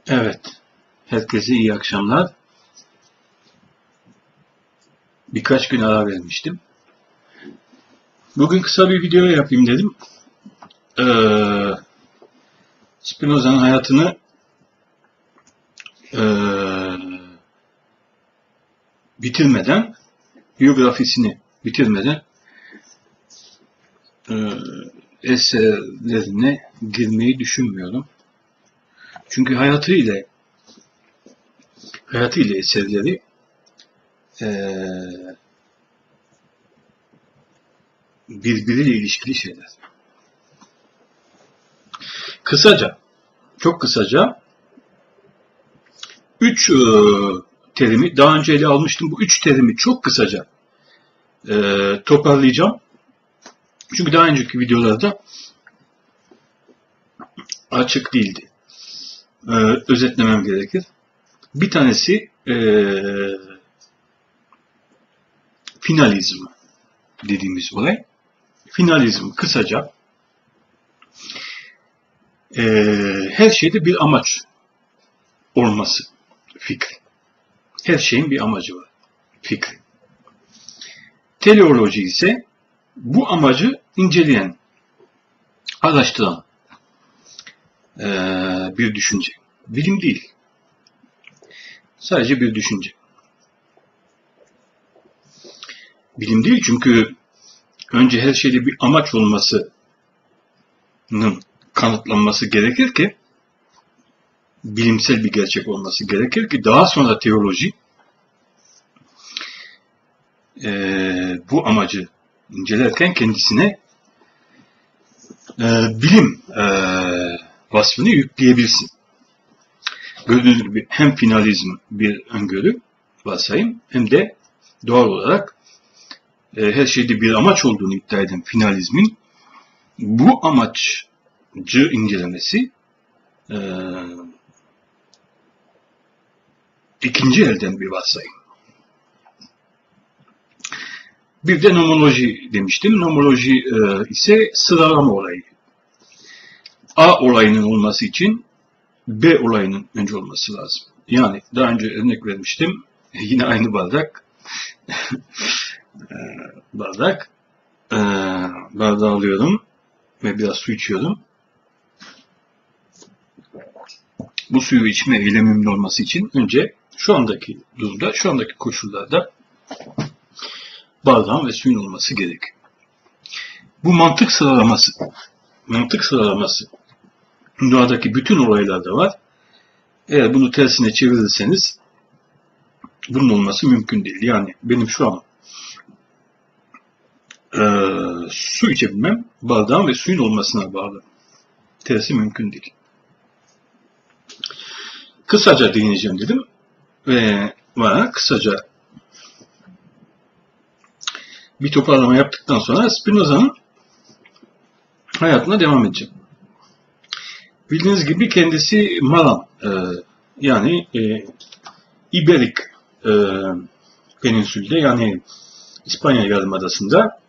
Evet, herkese iyi akşamlar. Birkaç gün ara vermiştim. Bugün kısa bir video yapayım dedim. Spinoza'nın hayatını bitirmeden, biyografisini bitirmeden eserlerine girmeyi düşünmüyorum. Çünkü hayatı ile eserleri birbiriyle ilişkili şeyler. Kısaca, çok kısaca 3 terimi daha önce ele almıştım. Bu 3 terimi çok kısaca toparlayacağım. Çünkü daha önceki videolarda açık değildi. Özetlemem gerekir. Bir tanesi finalizm dediğimiz olay. Finalizm kısaca her şeyde bir amaç olması fikri. Her şeyin bir amacı var fikri. Teleoloji ise bu amacı inceleyen, araştıran bir düşünce. Bilim değil. Sadece bir düşünce. Bilim değil çünkü önce her şeyde bir amaç olmasının kanıtlanması gerekir ki, bilimsel bir gerçek olması gerekir ki daha sonra teoloji bu amacı incelerken kendisine bilim vasfını yükleyebilsin. Gördüğünüz gibi hem finalizm bir öngörü, varsayım, hem de doğal olarak her şeyde bir amaç olduğunu iddia eden finalizmin bu amacı incelemesi ikinci elden bir varsayım. Bir de nomoloji demiştim. Nomoloji ise sıralama olayı. A olayının olması için B olayının önce olması lazım. Yani daha önce örnek vermiştim. Yine aynı bardak. Bardağı alıyorum ve biraz su içiyorum. Bu suyu içme eylemimin olması için önce şu andaki durumda, şu andaki koşullarda bardağın ve suyun olması gerekiyor. Bu mantık sıralaması dünyadaki bütün olaylarda var. Eğer bunu tersine çevirirseniz bunun olması mümkün değil. Yani benim şu an su içebilmem bardağın ve suyun olmasına bağlı. Tersi mümkün değil. Kısaca değineceğim dedim ve bana kısaca bir toparlama yaptıktan sonra Spinoza'nın hayatına devam edeceğim. Bildiğiniz gibi kendisi Malan, yani İberik peninsülde, yani İspanya Yarımadası'nda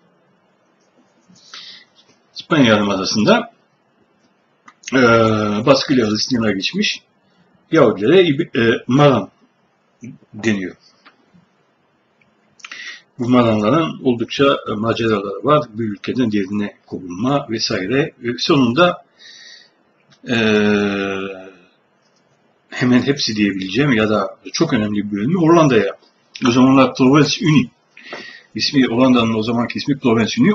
baskıyla Hristiyan'a geçmiş Yahudilere Malan deniyor. Bu Malanların oldukça maceraları var. Bir ülkeden diğerine kovulma vesaire. Sonunda hemen hepsi diyebileceğim ya da çok önemli bir bölümü Hollanda'ya. O zamanlar Provence Unie ismi, Hollanda'nın o zamanki ismi Provence Unie,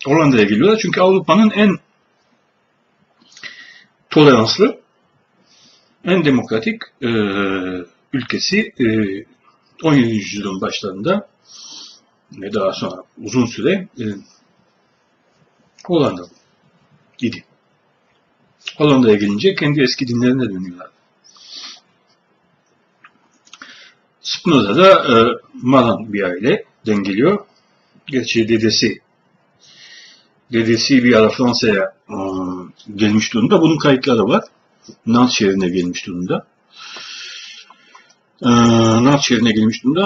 Hollanda'ya geliyorlar. Çünkü Avrupa'nın en toleranslı, en demokratik ülkesi 17. yüzyılın başlarında ve daha sonra uzun süre Hollanda idi. Hollanda'ya gelince kendi eski dinlerine dönüyorlar. Spinoza'da Malan bir aileden geliyor. Gerçi dedesi bir ara Fransa'ya gelmiş durumda. Bunun kayıtları var. Nantes şehrine gelmiş durumda.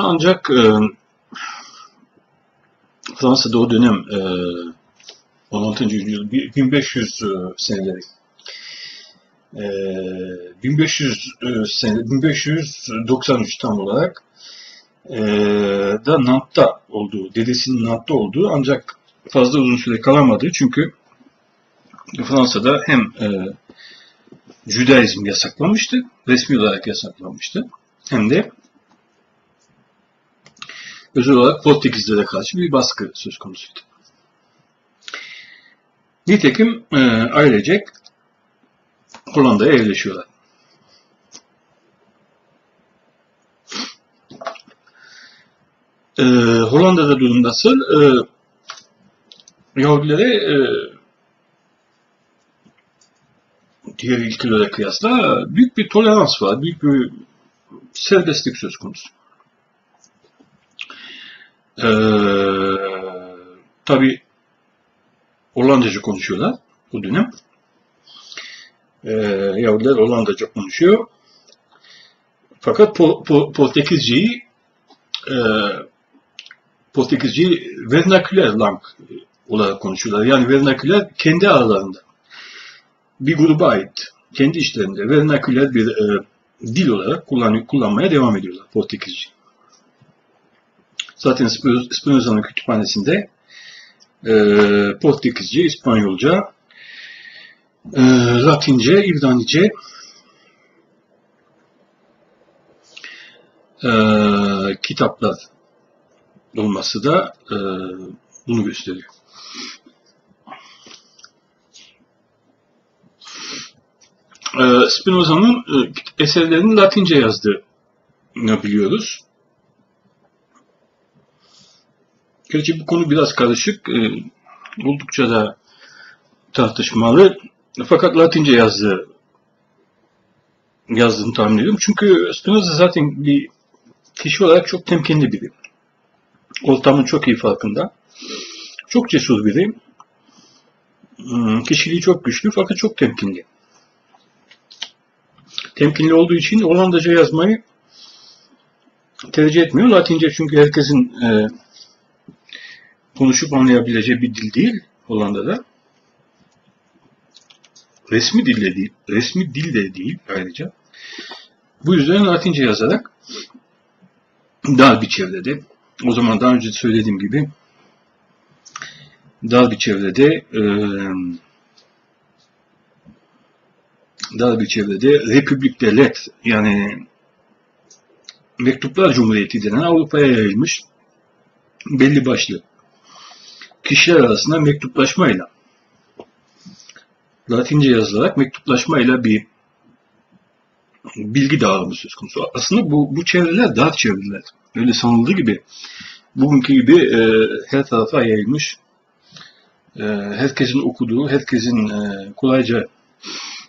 Ancak Fransa'da o dönem 16. yüzyıl 1500 seneleri 1593 tam olarak da Nant'ta olduğu, dedesinin Nant'ta olduğu, ancak fazla uzun süre kalamadı çünkü Fransa'da hem Judaizm yasaklamıştı, resmi olarak yasaklamıştı, hem de özel olarak Portekizlere karşı bir baskı söz konusuydu. Nitekim ailecek Hollanda'ya yerleşiyorlar. Hollanda'da durum nasıl? Yahudilere diğer ülkelere kıyasla büyük bir tolerans var, büyük bir serbestlik söz konusu. Tabii Hollandaca konuşuyorlar o dönem. Yahudiler Hollandaca konuşuyor. Fakat Portekizceyi vernaküler lang olarak konuşuyorlar. Yani vernaküler kendi aralarında bir gruba ait, kendi işlerinde vernaküler bir dil olarak kullanmaya devam ediyorlar Portekizce. Zaten Spinoza'nın kütüphanesinde Portekizce, İspanyolca, Latince, İbranice, kitaplar olması da bunu gösteriyor. Spinoza'nın eserlerini Latince yazdığını biliyoruz. Gerçi bu konu biraz karışık, oldukça da tartışmalı. Fakat Latince yazdığını tahmin ediyorum. Çünkü Spinoza zaten bir kişi olarak çok temkinli biri. Ortamın çok iyi farkında. Çok cesur biri. Kişiliği çok güçlü fakat çok temkinli. Temkinli olduğu için Hollandaca yazmayı tercih etmiyor. Latince çünkü herkesin konuşup anlayabileceği bir dil değil Hollanda'da. Resmi dil de değil ayrıca. Bu yüzden Latince yazarak dar bir çevrede, o zaman daha önce söylediğim gibi dar bir çevrede Republik Devlet, yani Mektuplar Cumhuriyeti denen Avrupa'ya yayılmış belli başlı kişiler arasında mektuplaşmayla, Latince yazılarak mektuplaşmayla bir bilgi dağılımı söz konusu. Aslında bu çevreler dar çevreler. Öyle sanıldığı gibi, bugünkü gibi her tarafa yayılmış, herkesin okuduğu, herkesin kolayca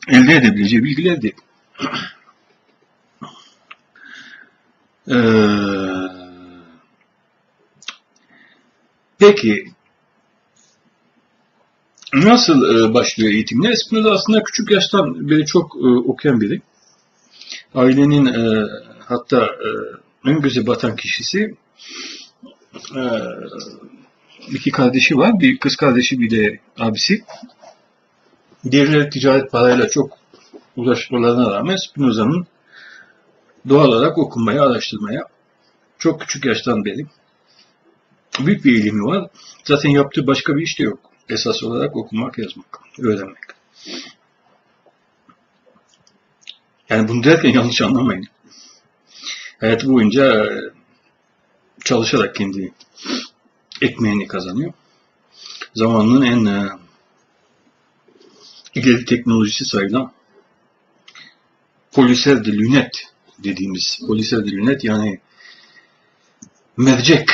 elde edebileceği bilgiler değil. Peki, nasıl başlıyor eğitimine? Spinoza aslında küçük yaştan beri çok okuyan biri. Ailenin hatta ön göze batan kişisi, iki kardeşi var. Bir kız kardeşi, bir de abisi. Diğerleri ticaret parayla çok uğraşmalarına rağmen Spinoza'nın doğal olarak okumaya, araştırmaya çok küçük yaştan beri büyük bir ilgimi var. Zaten yaptığı başka bir iş de yok. Esas olarak okumak, yazmak, öğrenmek. Yani bunu derken yanlış anlamayın. Hayatı boyunca çalışarak kendi ekmeğini kazanıyor. Zamanının en ileri teknolojisi sayılan polisser de lünet dediğimiz, polisser de lünet yani mercek,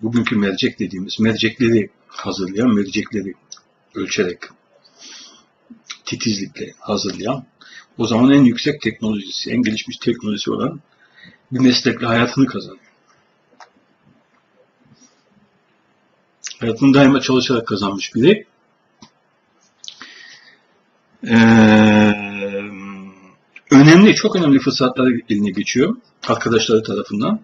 bugünkü mercek dediğimiz mercekleri hazırlayan, mercekleri ölçerek, titizlikle hazırlayan, o zaman en yüksek teknolojisi, en gelişmiş teknolojisi olan bir meslekle hayatını kazanıyor. Hayatını daima çalışarak kazanmış biri. Çok önemli fırsatlar eline geçiyor arkadaşları tarafından.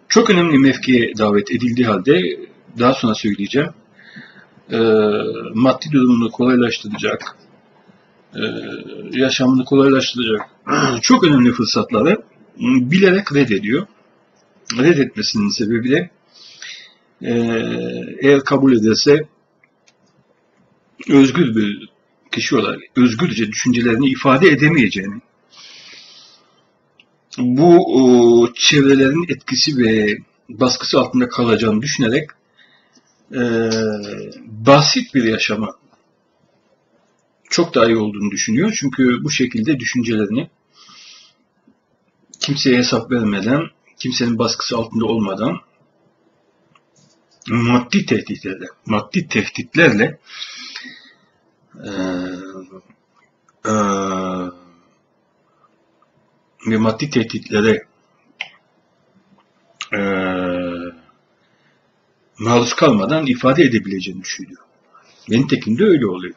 Çok önemli mevkiye davet edildiği halde daha sonra söyleyeceğim, maddi durumunu kolaylaştıracak, yaşamını kolaylaştıracak çok önemli fırsatları bilerek reddediyor. Reddetmesinin sebebi de eğer kabul ederse özgür bir kişi olarak özgürce düşüncelerini ifade edemeyeceğini, bu çevrelerin etkisi ve baskısı altında kalacağını düşünerek basit bir yaşama çok daha iyi olduğunu düşünüyor. Çünkü bu şekilde düşüncelerini kimseye hesap vermeden, kimsenin baskısı altında olmadan maddi tehditlerle ve maddi tehditlere maruz kalmadan ifade edebileceğini düşünüyor. Ve nitekim de öyle oluyor.